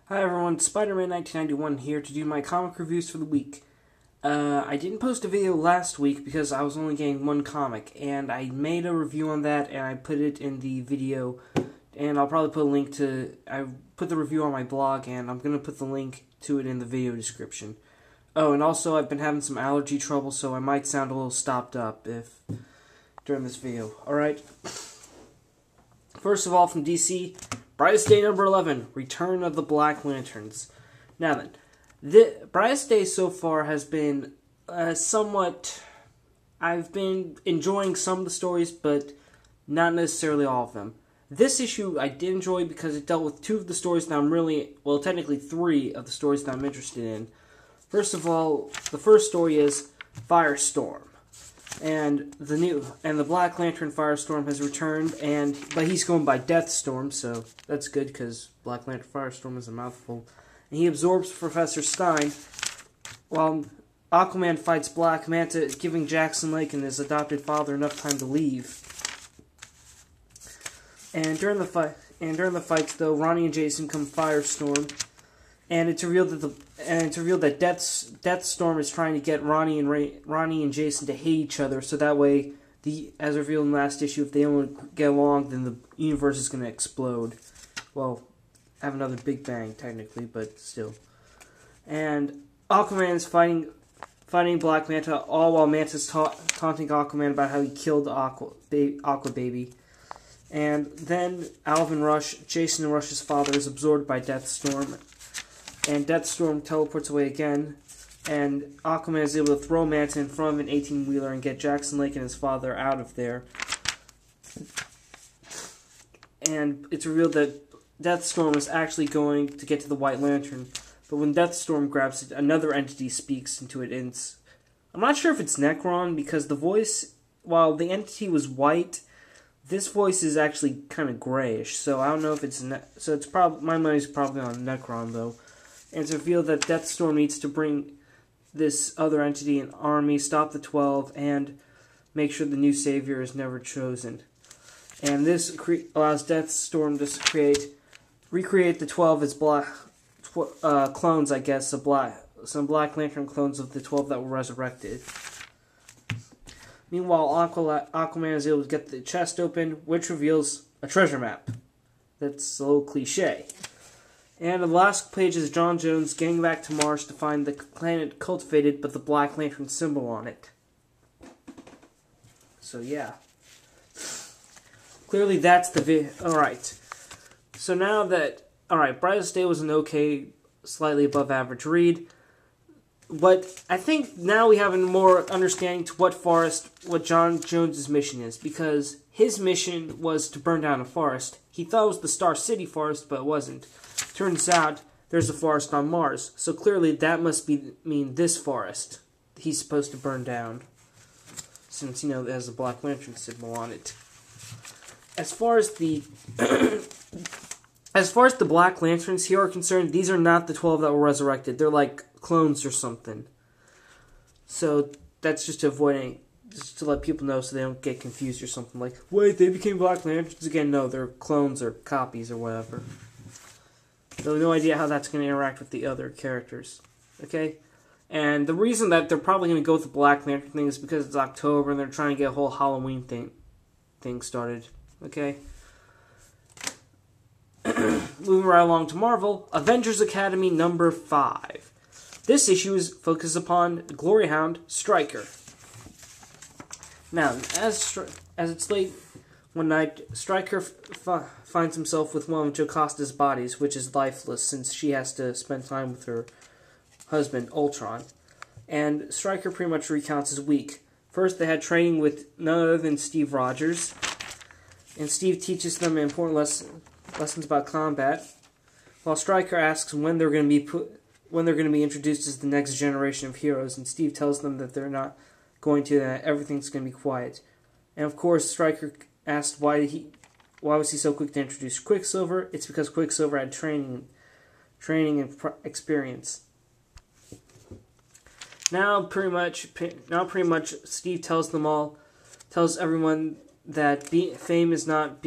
Hi everyone, Spider-Man 1991 here to do my comic reviews for the week. I didn't post a video last week because I was only getting one comic, and I made a review on that and I put it in the video, and I'll probably put a link to... I put the review on my blog, and I'm going to put the link to it in the video description. Oh, and also I've been having some allergy trouble, so I might sound a little stopped up during this video. Alright? First of all, from DC... Brightest Day number 11, Return of the Black Lanterns. Now then, the Brightest Day so far has been somewhat... I've been enjoying some of the stories, but not necessarily all of them. This issue I did enjoy because it dealt with two of the stories that I'm really... Well, technically three of the stories that I'm interested in. First of all, the first story is Firestorm. And the Black Lantern Firestorm has returned, but he's going by Deathstorm, so that's good because Black Lantern Firestorm is a mouthful. And he absorbs Professor Stein, while Aquaman fights Black Manta, giving Jackson Lake and his adopted father enough time to leave. And during the fights, though, Ronnie and Jason come Firestorm, and it's revealed that Deathstorm is trying to get Ronnie and Jason to hate each other, so that way, as revealed in the last issue, if they don't get along, then the universe is going to explode. Well, have another Big Bang, technically, but still. And Aquaman is fighting Black Manta, all while Manta's taunting Aquaman about how he killed Aqua Baby. And then Alvin Rush, Jason Rush's father, is absorbed by Deathstorm. And Deathstorm teleports away again, and Aquaman is able to throw Manta in front of an 18-wheeler and get Jackson Lake and his father out of there. And it's revealed that Deathstorm is actually going to get to the White Lantern, but when Deathstorm grabs it, another entity speaks into it, and I'm not sure if it's Necron, because the voice, while the entity was white, this voice is actually kind of grayish, so I don't know if it's... So it's my money's probably on Necron, though. And it's revealed that Deathstorm needs to bring this other entity an army, stop the 12, and make sure the new savior is never chosen. And this allows Deathstorm to recreate the 12 as clones, I guess, some Black Lantern clones of the 12 that were resurrected. Meanwhile, Aquaman is able to get the chest open, which reveals a treasure map. That's a little cliche. And the last page is John Jones getting back to Mars to find the planet cultivated, but the Black Lantern symbol on it. So yeah. Clearly that's the video. Alright. So now that... Alright, Brightest Day was an okay, slightly above average read. But I think now we have a more understanding to what John Jones' mission is. Because his mission was to burn down a forest. He thought it was the Star City forest, but it wasn't. Turns out there's a forest on Mars, so clearly that must mean this forest he's supposed to burn down, since, it has a Black Lantern symbol on it. As far as the Black Lanterns here are concerned, these are not the 12 that were resurrected. They're like clones or something. So that's just to let people know so they don't get confused or something like, wait, they became Black Lanterns again? No, they're clones or copies or whatever. So no idea how that's going to interact with the other characters. Okay? And the reason that they're probably going to go with the Black Lantern thing is because it's October and they're trying to get a whole Halloween thing started. Okay? Moving right along to Marvel, Avengers Academy number 5. This issue is focused upon Glory Hound Stryker. Now, as it's late one night, Stryker finds himself with one of Jocasta's bodies, which is lifeless since she has to spend time with her husband, Ultron. And Stryker pretty much recounts his week. First, they had training with none other than Steve Rogers, and Steve teaches them important lessons about combat, while Stryker asks when they're going to be introduced as the next generation of heroes, and Steve tells them that they're not going to, that everything's going to be quiet. And of course, Stryker asked why was he so quick to introduce Quicksilver. It's because Quicksilver had training and experience. Now pretty much Steve tells everyone that fame is not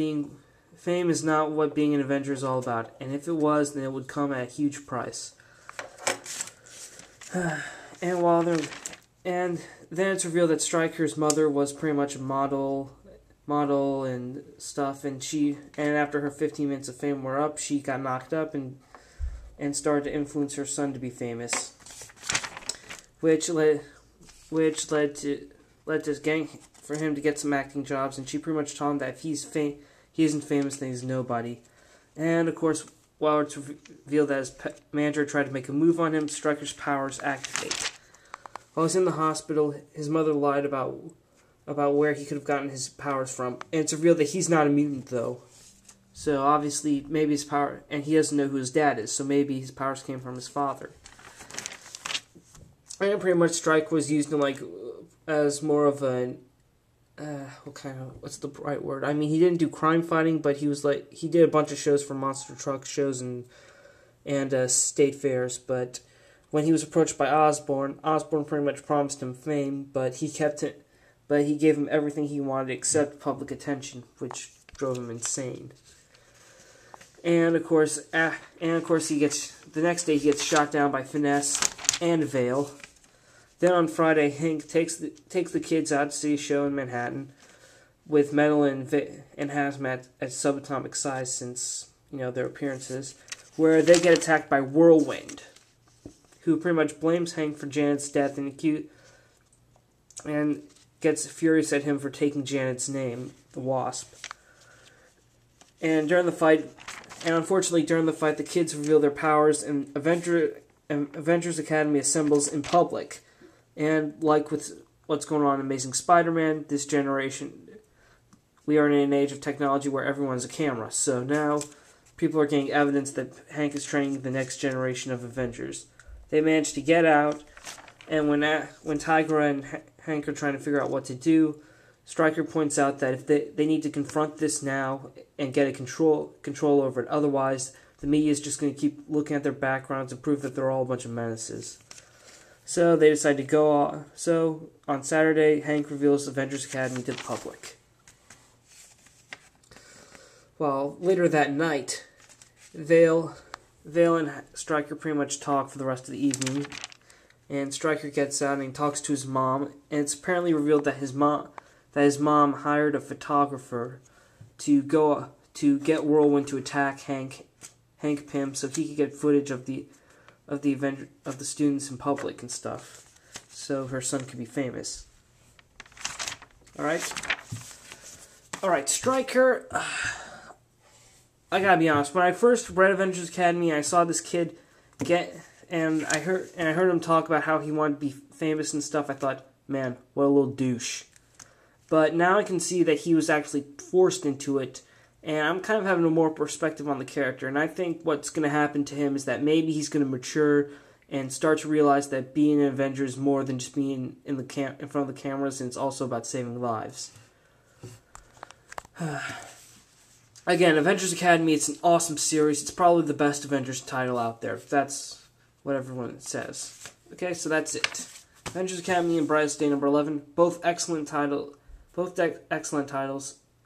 fame is not what being an Avenger is all about, and if it was, then it would come at a huge price. And then it's revealed that Stryker's mother was pretty much a model and stuff, and after her 15 minutes of fame were up, she got knocked up and started to influence her son to be famous, which led to gang for him to get some acting jobs, and she pretty much told him that if he isn't famous, then he's nobody. And of course, while it's revealed that his manager tried to make a move on him, Stryker's powers activate. While he's in the hospital, his mother lied about where he could have gotten his powers from, and it's revealed that he's not a mutant though. So obviously, maybe his power, and he doesn't know who his dad is, so maybe his powers came from his father. And pretty much Stryker was used in as more of an what's the right word? I mean, he didn't do crime fighting, but he did a bunch of shows for monster truck shows and state fairs. But when he was approached by Osborn pretty much promised him fame, but he gave him everything he wanted except public attention, which drove him insane. And of course, the next day he gets shot down by Finesse and Vale. Then on Friday, Hank takes the kids out to see a show in Manhattan with metal and hazmat at subatomic size since, their appearances, where they get attacked by Whirlwind, who pretty much blames Hank for Janet's death and gets furious at him for taking Janet's name, the Wasp. And unfortunately during the fight, the kids reveal their powers and Avengers Academy assembles in public. And like with what's going on in Amazing Spider-Man, this generation, we are in an age of technology where everyone's a camera. So now people are getting evidence that Hank is training the next generation of Avengers. They manage to get out, and when Tigra and Hank are trying to figure out what to do, Stryker points out that if they need to confront this now and get a control over it. Otherwise, the media is just going to keep looking at their backgrounds and prove that they're all a bunch of menaces. So they decide to go on. So on Saturday, Hank reveals Avengers Academy to the public. Well, later that night, Vale and Stryker pretty much talk for the rest of the evening. And Stryker gets out and he talks to his mom. And it's apparently revealed that his mom hired a photographer to get Whirlwind to attack Hank Pym so he could get footage of the students in public and stuff, so her son could be famous. All right, Stryker. I gotta be honest. When I first read Avengers Academy, I saw this kid I heard him talk about how he wanted to be famous and stuff. I thought, man, what a little douche. But now I can see that he was actually forced into it. And I'm kind of having a more perspective on the character. And I think what's going to happen to him is that maybe he's going to mature and start to realize that being an Avenger is more than just being in front of the cameras, and it's also about saving lives. Again, Avengers Academy, it's an awesome series. It's probably the best Avengers title out there. That's what everyone says. Okay, so that's it. Avengers Academy and Brightest Day number 11. Both excellent titles.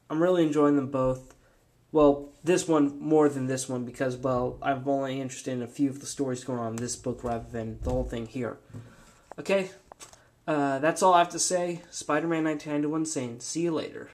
I'm really enjoying them both. Well, this one more than this one because, I'm only interested in a few of the stories going on in this book rather than the whole thing here. Okay, that's all I have to say. Spider-Man 1991 saying, see you later.